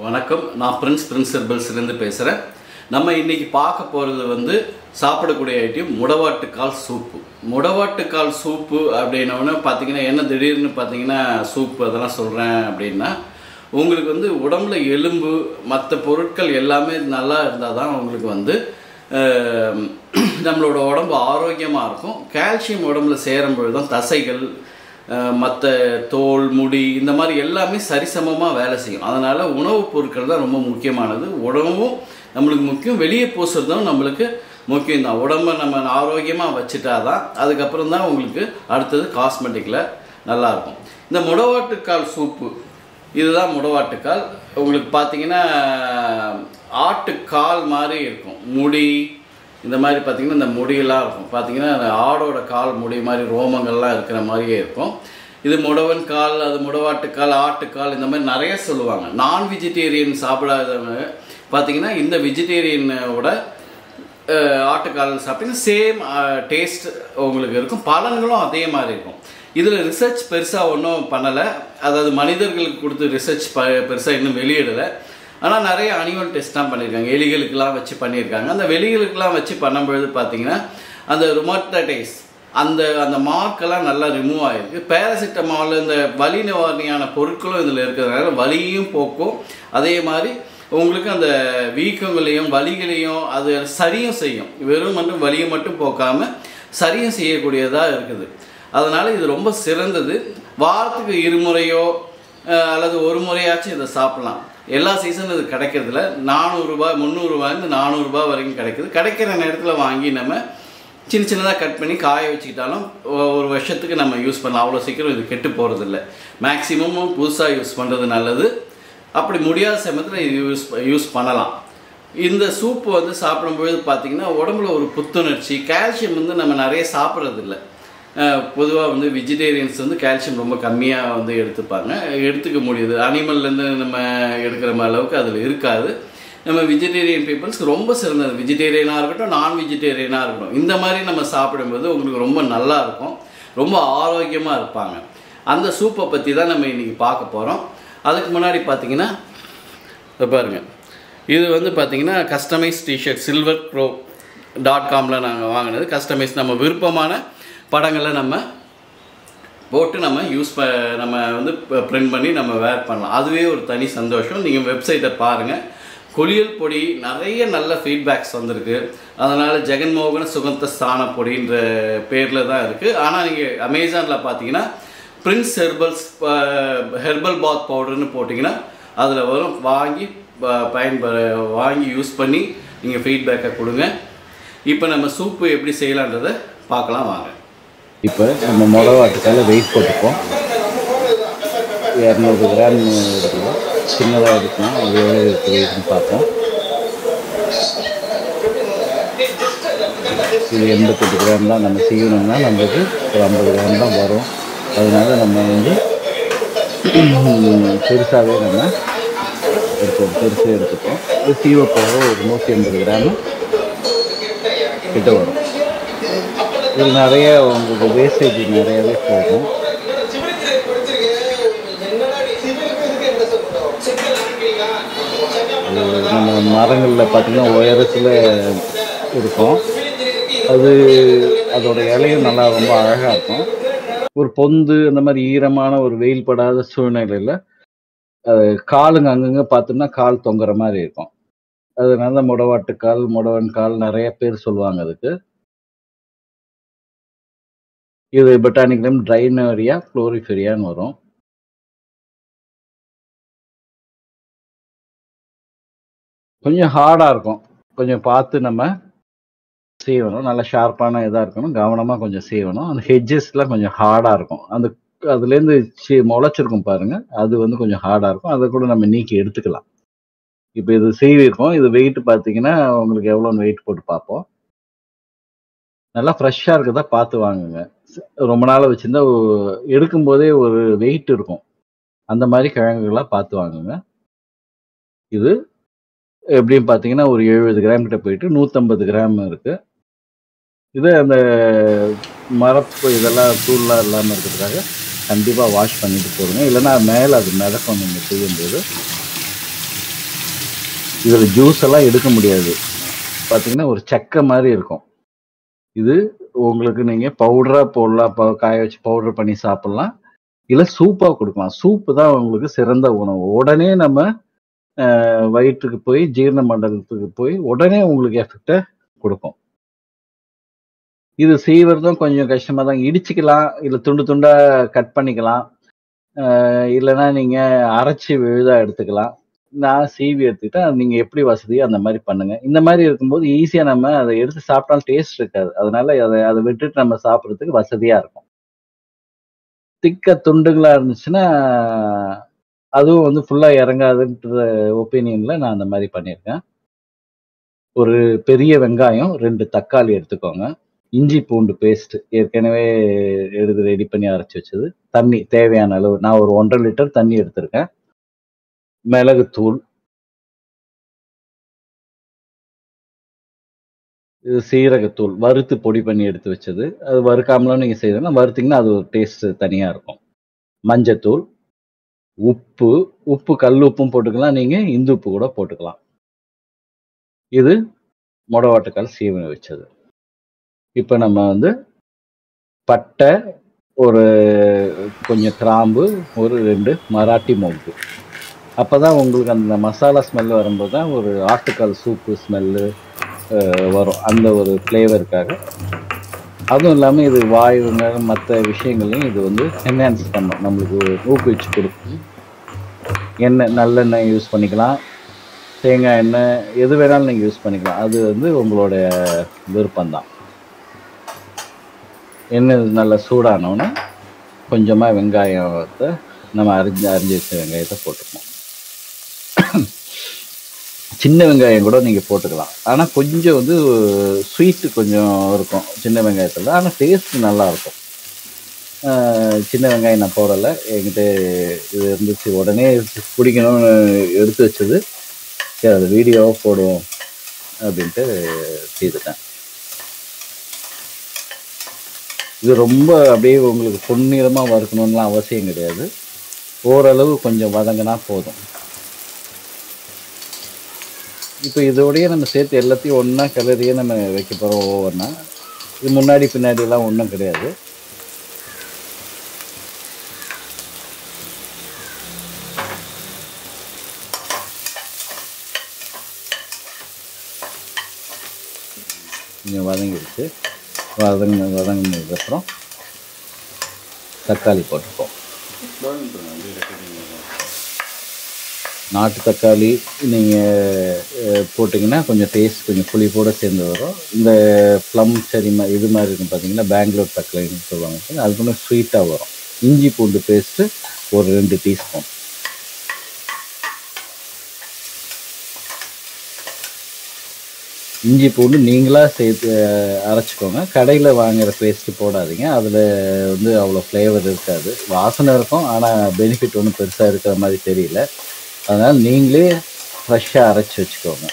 வணக்கம். நான் பிரின்ஸ் ஹெர்பல்ஸ்லேருந்து பேசுகிறேன். நம்ம இன்றைக்கி பார்க்க போகிறது வந்து சாப்பிடக்கூடிய ஐட்டம் முடவாட்டுக்கால் சூப்பு. முடவாட்டுக்கால் சூப்பு அப்படின்னோடனே பார்த்தீங்கன்னா என்ன திடீர்னு பார்த்தீங்கன்னா சூப்பு அதெல்லாம் சொல்கிறேன் அப்படின்னா, உங்களுக்கு வந்து உடம்புல எலும்பு மற்ற பொருட்கள் எல்லாமே நல்லா இருந்தால் தான் உங்களுக்கு வந்து நம்மளோட உடம்பு ஆரோக்கியமாக இருக்கும். கால்சியம் உடம்புல சேரும்பொழுது தான் தசைகள் மற்ற தோல் முடி இந்த மாதிரி எல்லாமே சரிசமமாக வேலை செய்யும். அதனால் உணவுப் பொருட்கள் தான் ரொம்ப முக்கியமானது. உணவும் நம்மளுக்கு முக்கியம், வெளியே பூசுறதும் நம்மளுக்கு முக்கியம் தான். உடம்பை நம்ம ஆரோக்கியமாக வச்சுட்டா தான் அதுக்கப்புறம் தான் உங்களுக்கு அடுத்தது காஸ்மெட்டிக்கில் நல்லாயிருக்கும். இந்த முடவாட்டுக்கால் சூப்பு இதுதான் முடவாட்டுக்கால். உங்களுக்கு பார்த்தீங்கன்னா ஆட்டுக்கால் மாதிரி இருக்கும், முடி இந்த மாதிரி பார்த்தீங்கன்னா இந்த முடியெல்லாம் இருக்கும். பார்த்தீங்கன்னா அந்த ஆடோட கால் முடி மாதிரி ரோமங்கள்லாம் இருக்கிற மாதிரியே இருக்கும். இது முடவன் கால், அது முடவாட்டுக்கால், ஆட்டுக்கால் இந்த மாதிரி நிறைய சொல்லுவாங்க. நான் வெஜிடேரியன் சாப்பிடாதவங்க பார்த்தீங்கன்னா இந்த வெஜிடேரியனோட ஆட்டுக்கால் சாப்பிட்டீங்கன்னா சேம் டேஸ்ட் உங்களுக்கு இருக்கும், பலன்களும் அதே மாதிரி இருக்கும். இதில் ரிசர்ச் பெருசாக ஒன்றும் பண்ணலை, அதாவது மனிதர்களுக்கு கொடுத்து ரிசர்ச் பெருசாக இன்னும் வெளியிடலை. ஆனால் நிறைய அனிமல் டெஸ்ட்லாம் பண்ணியிருக்காங்க, எலிகளுக்கெல்லாம் வச்சு பண்ணியிருக்காங்க. அந்த வெளிகளுக்கெல்லாம் வச்சு பண்ணும்பொழுது பார்த்தீங்கன்னா அந்த ருமட்டடைஸ் அந்த மார்க்கெல்லாம் நல்லா ரிமூவ் ஆகிருக்கு. பேராசிட்டமால் இந்த வலி நிவாரணியான பொருட்களும் இதில் இருக்கிறதுனால வலியையும் போக்கும், அதே மாதிரி உங்களுக்கு அந்த வீக்கங்களையும் வலிகளையும் அது சரியும் செய்யும். வெறும் மட்டும் வலியை மட்டும் போக்காமல் சரியும் செய்யக்கூடியதாக இருக்குது. அதனால் இது ரொம்ப சிறந்தது. வாரத்துக்கு 2 முறையோ அல்லது 1 முறையாச்சும் இதை சாப்பிட்லாம். எல்லா சீசனும் இது கிடைக்கிறதுல 400 ரூபாய் 300 ரூபாயிலேருந்து 400 ரூபாய் வரைக்கும் கிடைக்குது. கிடைக்கிற நேரத்தில் வாங்கி நம்ம சின்ன சின்னதாக கட் பண்ணி காய வச்சுக்கிட்டாலும் 1 வருஷத்துக்கு நம்ம யூஸ் பண்ணலாம். அவ்வளோ சீக்கிரம் இது கெட்டு போகிறதில்ல. மேக்ஸிமமும் புதுசாக யூஸ் பண்ணுறது நல்லது. அப்படி முடியாத சமயத்தில் இது யூஸ் பண்ணலாம். இந்த சூப்பு வந்து சாப்பிடும்பொழுது பார்த்திங்கன்னா உடம்புல ஒரு புத்துணர்ச்சி. கால்சியம் வந்து நம்ம நிறைய சாப்பிட்றதில்ல. பொதுவாக வந்து வெஜிடேரியன்ஸ் வந்து கால்சியம் ரொம்ப கம்மியாக வந்து எடுத்துப்பாங்க, எடுத்துக்க முடியுது. அனிமல்லேருந்து நம்ம எடுக்கிற அளவுக்கு அதில் இருக்காது. நம்ம வெஜிடேரியன் பீப்புள்ஸ்க்கு ரொம்ப சிறந்தது. வெஜிடேரியனாக இருக்கட்டும், நான் வெஜிடேரியனாக இருக்கட்டும், இந்த மாதிரி நம்ம சாப்பிடும்போது உங்களுக்கு ரொம்ப நல்லா இருக்கும், ரொம்ப ஆரோக்கியமாக இருப்பாங்க. அந்த சூப்பை பற்றி தான் நம்ம இன்றைக்கி பார்க்க போகிறோம். அதுக்கு முன்னாடி பார்த்தீங்கன்னா பாருங்கள், இது வந்து பார்த்திங்கன்னா கஸ்டமைஸ் டிஷர்ட் silvercrow.com நாங்கள் வாங்கினது. கஸ்டமைஸ் நம்ம விருப்பமான படங்களை நம்ம போட்டு நம்ம நம்ம வந்து பிரிண்ட் பண்ணி நம்ம வேர் பண்ணலாம். அதுவே ஒரு தனி சந்தோஷம். நீங்கள் வெப்சைட்டை பாருங்கள். குளியல் பொடி நிறைய நல்ல ஃபீட்பேக்ஸ் வந்திருக்கு. அதனால் ஜெகன்மோகன சுகந்த ஸ்தான பொடின்ற பேரில் தான் இருக்குது. ஆனால் நீங்கள் அமேசானில் பார்த்தீங்கன்னா பிரின்ஸ் ஹெர்பல் பாத் பவுடர்னு போட்டிங்கன்னா அதில் வரும். வாங்கி யூஸ் பண்ணி நீங்கள் ஃபீட்பேக்கை கொடுங்க. இப்போ நம்ம சூப்பு எப்படி செய்யலான்றதை பார்க்கலாம் வாங்க. இப்போ நம்ம முடவாட்டுக்கால வெயிட் போட்டுப்போம். 200 கிராம் எடுத்துக்கலாம். சின்னதாக எடுக்கணும். அது எவ்வளோ இருக்குதுன்னு பார்ப்போம். இது 88 கிராம் தான் நம்ம செய்யணும்னா நம்மளுக்கு ஒரு 50 கிராம் தான் வரும். அதனால நம்ம வந்து பெருசாகவே நம்ம பெருசாக எடுத்துப்போம். அது சீவப்போக ஒரு 180 கிராம் கிட்ட வரும். இது நிறைய உங்களுக்கு வேஸ்டேஜ் நிறையவே போகும். நம்ம மரங்களில் பார்த்திங்கன்னா உயரத்தில் இருக்கும். அதோட இலையும் நல்லா ரொம்ப அழகாக இருக்கும். ஒரு பொந்து அந்த மாதிரி ஈரமான ஒரு வெயில் படாத சூழ்நிலையில் காலுங்க அங்கங்கே பார்த்தோம்னா கால் தொங்குற மாதிரி இருக்கும். அதனால முடவாட்டுக்கால், முடவன் கால் நிறைய பேர் சொல்லுவாங்க அதுக்கு. இது பொட்டானிக் நேம் ட்ரைனேரியா ஃப்ளோரிஃபெரியான்னு வரும். கொஞ்சம் ஹார்டாக இருக்கும். கொஞ்சம் பார்த்து நம்ம செய்யணும். நல்லா ஷார்ப்பான இதாக இருக்கணும். கவனமாக கொஞ்சம் செய்யணும். அந்த ஹெட்ஜஸ்லாம் கொஞ்சம் ஹார்டாக இருக்கும். அதுலேருந்து முளைச்சிருக்கும் பாருங்கள், அது வந்து கொஞ்சம் ஹார்டாக இருக்கும். அதை கூட நம்ம நீக்கி எடுத்துக்கலாம். இப்போ இது செய்திருக்கோம். இது வெயிட் பார்த்தீங்கன்னா உங்களுக்கு எவ்வளோன்னு வெயிட் போட்டு பார்ப்போம். நல்லா ஃப்ரெஷ்ஷாக இருக்கிறதா பார்த்து வாங்குங்க. ரொம்ப நாளாக வச்சுருந்தா எடுக்கும்போதே ஒரு வெயிட் இருக்கும். அந்த மாதிரி கிழங்குகளாக பார்த்து வாங்குங்க. இது எப்படின்னு பார்த்தீங்கன்னா ஒரு 70 கிராம் கிட்ட போயிட்டு 150 கிராம் இருக்குது. இது அந்த மரப்பு இதெல்லாம் தூள்லாம் இல்லாமல் இருக்கிறதுக்காக கண்டிப்பாக வாஷ் பண்ணிட்டு போடுங்க. இல்லைன்னா மேலே அது மிதக்கும் நீங்கள் செய்யும்போது. இதில் ஜூஸ் எல்லாம் எடுக்க முடியாது. பார்த்தீங்கன்னா ஒரு சக்கை மாதிரி இருக்கும். இது உங்களுக்கு நீங்கள் பவுடராக போடலாம், காய வச்சு பவுடர் பண்ணி சாப்பிட்லாம், இல்லை சூப்பாக கொடுக்கலாம். சூப்பு தான் உங்களுக்கு சிறந்த உணவு. உடனே நம்ம வயிற்றுக்கு போய் ஜீரண மண்டலத்துக்கு போய் உடனே உங்களுக்கு எஃபெக்டை கொடுக்கும். இது செய்வதும் கொஞ்சம் கஷ்டமாக தான். இடிச்சுக்கலாம், இல்லை துண்டு துண்டாக கட் பண்ணிக்கலாம், இல்லைன்னா நீங்கள் அரைச்சி விழுதாக எடுத்துக்கலாம். நான் சீவி எடுத்துக்கிட்டேன். அது நீங்கள் எப்படி வசதியோ அந்த மாதிரி பண்ணுங்கள். இந்த மாதிரி இருக்கும்போது ஈஸியாக நம்ம அதை எடுத்து சாப்பிட்டாலும் டேஸ்ட் இருக்காது. அதனால அதை விட்டுட்டு நம்ம சாப்பிட்றதுக்கு வசதியாக இருக்கும். திக்க துண்டுகளாக இருந்துச்சுன்னா அதுவும் வந்து ஃபுல்லாக இறங்காதுன்ற ஒப்பீனியனில் நான் அந்த மாதிரி பண்ணியிருக்கேன். ஒரு பெரிய வெங்காயம், 2 தக்காளி எடுத்துக்கோங்க. இஞ்சி பூண்டு பேஸ்ட் ஏற்கனவே ரெடி பண்ணி அரைச்சி வச்சது. தண்ணி தேவையான அளவு. நான் ஒரு 1.5 லிட்டர் தண்ணி எடுத்திருக்கேன். மிளகுத்தூள், இது சீரகத்தூள் வறுத்து பொடி பண்ணி எடுத்து வச்சது. அது வறுக்காமலும் நீங்கள் செய்யணும்னா வறுத்தீங்கன்னா அது ஒரு டேஸ்ட் தனியாக இருக்கும். மஞ்சத்தூள், உப்பு கல் உப்பும் போட்டுக்கலாம், நீங்கள் இந்து உப்பு கூட போட்டுக்கலாம். இது மொடவாட்டுக்கால் சீவன வச்சது. இப்போ நம்ம வந்து பட்டை, ஒரு கொஞ்சம் கிராம்பு, ஒரு 2 மராட்டி மொக்கு. அப்போ தான் உங்களுக்கு அந்த மசாலா ஸ்மெல் வரும்போது தான் ஒரு ஆட்டுக்கால் சூப்பு ஸ்மெல்லு வரும், அந்த ஒரு ஃப்ளேவருக்காக. அதுவும் இல்லாமல் இது வாயுங்க மற்ற விஷயங்களையும் இது வந்து என்ஹான்ஸ் பண்ணும், நம்மளுக்கு ஊக்குவிச்சு கொடுக்கும். எண்ணெய் நல்லெண்ணெய் யூஸ் பண்ணிக்கலாம், தேங்காய் எண்ணெய் எது வேணாலும் நீங்கள் யூஸ் பண்ணிக்கலாம். அது வந்து உங்களுடைய விருப்பம்தான். எண்ணெய் நல்லா சூடானோன்னா கொஞ்சமாக வெங்காயத்தை நம்ம அரிஞ்சு வச்ச வெங்காயத்தை போட்டுக்கணும். சின்ன வெங்காயம் கூட நீங்கள் போட்டுக்கலாம். ஆனால் கொஞ்சம் வந்து ஸ்வீட்டு கொஞ்சம் இருக்கும் சின்ன வெங்காயத்தில், ஆனால் டேஸ்ட்டு நல்லாயிருக்கும். சின்ன வெங்காயம் நான் போடலை, என்கிட்ட இது இருந்துச்சு, உடனே பிடிக்கணும்னு எடுத்து வச்சது. சரி அது வீடியோவாக போடுவோம் அப்படின்ட்டு செய்துட்டேன். இது ரொம்ப அப்படியே உங்களுக்கு பொன்னிறமாக வறுக்கணும்லாம் அவசியம் கிடையாது. ஓரளவு கொஞ்சம் வதங்கினா போதும். இப்போ இதோடையே நம்ம சேர்த்து எல்லாத்தையும் ஒன்றா கிளறியே நம்ம வைக்க போகிறோம் ஒவ்வொன்றா. இது முன்னாடி பின்னாடிலாம் ஒன்றும் கிடையாது. கொஞ்சம் வதங்கிடுச்சு. வதங்கினதுக்கப்புறம் தக்காளி போட்டுப்போம். நாட்டு தக்காளி நீங்கள் போட்டிங்கன்னா கொஞ்சம் டேஸ்ட் கொஞ்சம் புளிப்போடு சேர்ந்து வரும். இந்த ப்ளம் செரி இது மாதிரி இருக்கும் பார்த்தீங்கன்னா, பெங்களூர் தக்காளின்னு சொல்லுவாங்க, அது கொஞ்சம் ஸ்வீட்டாக வரும். இஞ்சி பூண்டு பேஸ்ட்டு ஒரு 2 டீஸ்பூன். இஞ்சி பூண்டு நீங்களாக சேர்த்து அரைச்சிக்கோங்க. கடையில் வாங்குகிற பேஸ்ட்டு போடாதீங்க, அதில் வந்து அவ்வளோ ஃப்ளேவர் இருக்காது. வாசனை இருக்கும், ஆனால் பெனிஃபிட் ஒன்றும் பெருசாக இருக்கிற மாதிரி தெரியல. அதனால் நீங்களே ஃப்ரெஷ்ஷாக அரைச்சி வச்சுக்கோங்க.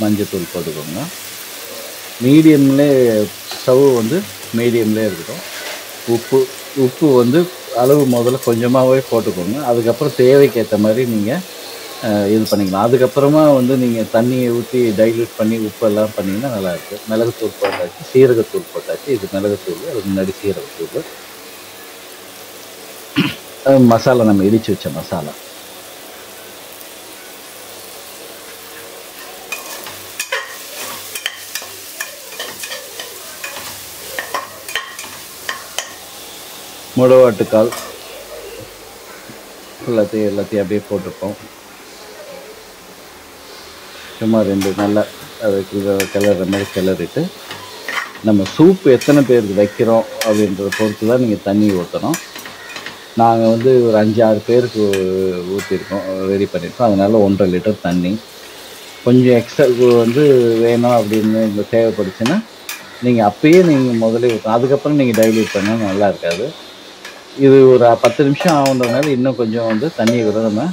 மஞ்சத்தூள் போட்டுக்கோங்க. மீடியம்லேயே ஸ்டவ் வந்து மீடியம்லேயே இருக்கட்டும். உப்பு வந்து அளவு முதல்ல கொஞ்சமாகவே போட்டுக்கோங்க. அதுக்கப்புறம் தேவைக்கு ஏற்ற மாதிரி நீங்கள் இது பண்ணிக்கலாம். அதுக்கப்புறமா வந்து நீங்கள் தண்ணியை ஊற்றி டைல்யூட் பண்ணி உப்பெல்லாம் பண்ணிங்கன்னா நல்லாயிருக்கு. மிளகுத்தூள் போட்டாச்சு, சீரகத்தூள் போட்டாச்சு. இது மிளகுத்தூள், அதுக்கு முன்னாடி சீரகத்தூள். மசாலா நம்ம இடித்து வச்ச மசாலா. முடவாட்டுக்கால் எல்லாத்தையும் அப்படியே போட்டிருப்போம். சும்மா 2 நல்லா அதுக்கு கிளற மாதிரி கிளறிட்டு, நம்ம சூப்பு எத்தனை பேருக்கு வைக்கிறோம் அப்படின்றத பொறுத்து தான் நீங்கள் தண்ணி ஊற்றணும். நாங்கள் வந்து ஒரு 5-6 பேருக்கு ஊற்றிருக்கோம், ரெடி பண்ணியிருக்கோம். அதனால் 1.5 லிட்டர் தண்ணி. கொஞ்சம் எக்ஸ்ட்ரா வந்து வேணும் அப்படின்னு இந்த தேவைப்படுச்சுன்னா நீங்கள் அப்பயே நீங்கள் முதலே ஊற்றணும். அதுக்கப்புறம் நீங்கள் டைல்யூட் பண்ணால் நல்லா இருக்காது. இது ஒரு 10 நிமிஷம் ஆகுன்றதுனால இன்னும் கொஞ்சம் வந்து தண்ணியை கூட நம்ம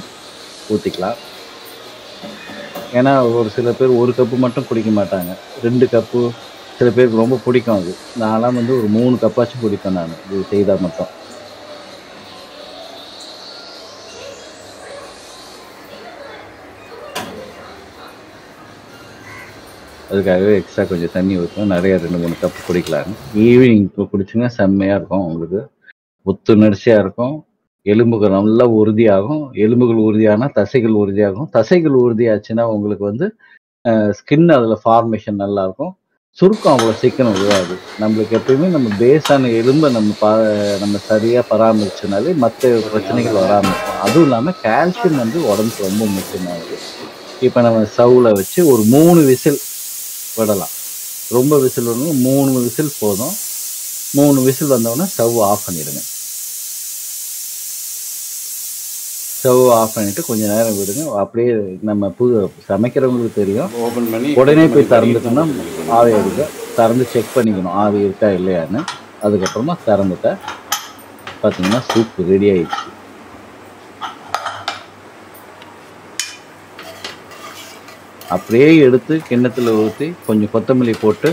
ஊற்றிக்கலாம். ஏன்னா ஒரு சில பேர் 1 கப்பு மட்டும் குடிக்க மாட்டாங்க, 2 கப்பு. சில பேருக்கு ரொம்ப பிடிக்கும் அது. நான்லாம் வந்து ஒரு 3 கப்பாச்சும் குடிப்பேன் நான் இது செய்தால் மட்டும். அதுக்காகவே எக்ஸ்ட்ரா கொஞ்சம் தண்ணி ஊற்றணும். நிறைய 2-3 கப் குடிக்கலாங்க. ஈவினிங் இப்போ குடிச்சிங்கன்னா செம்மையாக இருக்கும். உங்களுக்கு புத்துணர்ச்சியாக இருக்கும். எலும்புகள் நல்லா உறுதியாகும். எலும்புகள் உறுதியானா தசைகள் உறுதியாகும். தசைகள் உறுதியாச்சுன்னா உங்களுக்கு வந்து ஸ்கின் அதில் ஃபார்மேஷன் நல்லாயிருக்கும். சுருக்கம் அவ்வளோ சீக்கிரம் விழாது. நம்மளுக்கு எப்பயுமே நம்ம பேஸான எலும்பை நம்ம சரியாக பராமரிச்சனாலே மற்ற பிரச்சனைகள் வராமல் இருக்கும். அதுவும் இல்லாமல் கால்சியம் வந்து உடம்புக்கு ரொம்ப முக்கியமானது. இப்போ நம்ம ஸ்டவ்வில் வச்சு ஒரு 3 விசில் விடலாம். ரொம்ப விசில் வரணும், 3 விசில் போதும். 3 விசில் வந்தோடனே ஸ்டவ் ஆஃப் பண்ணிடுங்க. ஸ்டவ் ஆஃப் பண்ணிட்டு கொஞ்ச நேரம் விடுங்க. அப்படியே நம்ம சமைக்கிறவங்களுக்கு தெரியும். ஓப்பன் பண்ணி உடனே போய் திறந்துட்டோம்னா ஆவி எடுக்க திறந்து செக் பண்ணிக்கணும் ஆவி இருக்கா இல்லையான்னு. அதுக்கப்புறமா திறந்துட்டா பார்த்தீங்கன்னா சூப் ரெடி ஆயிடுச்சு. அப்படியே எடுத்து கிண்ணத்தில் ஊற்றி கொஞ்சம் கொத்தமல்லி போட்டு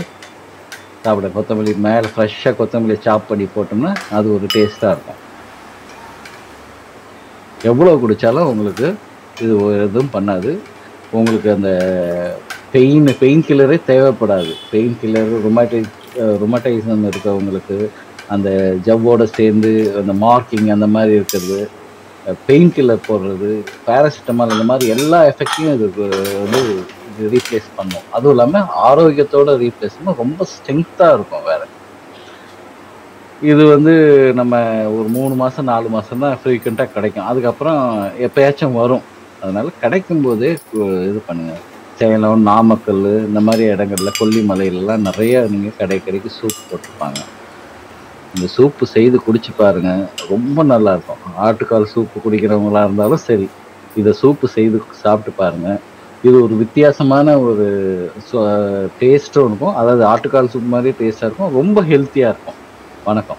சாப்பிட. கொத்தமல்லி மேலே ஃப்ரெஷ்ஷாக கொத்தமல்லி சாப் பண்ணி போட்டோம்னா அது ஒரு டேஸ்ட்டாக இருக்கும். எவ்வளோ குடித்தாலும் உங்களுக்கு இது எதுவும் பண்ணாது. உங்களுக்கு அந்த பெயின் கில்லரே தேவைப்படாது. பெயின் கில்லர் ரொமடைசம் இருக்கவங்களுக்கு அந்த ஜவ்வோடு சேர்ந்து அந்த மார்க்கிங் அந்த மாதிரி இருக்கிறது, பெயின் கில்லர் போடுறது, பேராசிட்டமால் இந்த மாதிரி எல்லா எஃபெக்டையும் இதுக்கு வந்து இது ரீப்ளேஸ் பண்ணும். அதுவும் இல்லாமல் ஆரோக்கியத்தோட ரீப்ளேஸ் பண்ண ரொம்ப ஸ்ட்ரென்த்தாக இருக்கும். வேறு இது வந்து நம்ம ஒரு 3 மாதம் 4 மாதம் தான் ஃப்ரீக்வெண்ட்டாக கிடைக்கும். அதுக்கப்புறம் எப்போயாச்சும் வரும். அதனால் கிடைக்கும் போதே இது பண்ணுங்கள். சேலம், நாமக்கல் இந்த மாதிரி இடங்கள்ல, கொல்லிமலையிலலாம் நிறைய நீங்கள் கடைக்கு சூப் போட்டிருப்பாங்க. இந்த சூப்பு செய்து குடிச்சு பாருங்க, ரொம்ப நல்லா இருக்கும். ஆட்டுக்கால் சூப்பு குடிக்கிறவங்களா இருந்தாலும் சரி, இதை சூப்பு செய்து சாப்பிட்டு பாருங்க. இது ஒரு வித்தியாசமான ஒரு டேஸ்ட்டும் இருக்கும். அதாவது ஆட்டுக்கால் சூப் மாதிரி டேஸ்டாக இருக்கும். ரொம்ப ஹெல்த்தியாக இருக்கும். வணக்கம்.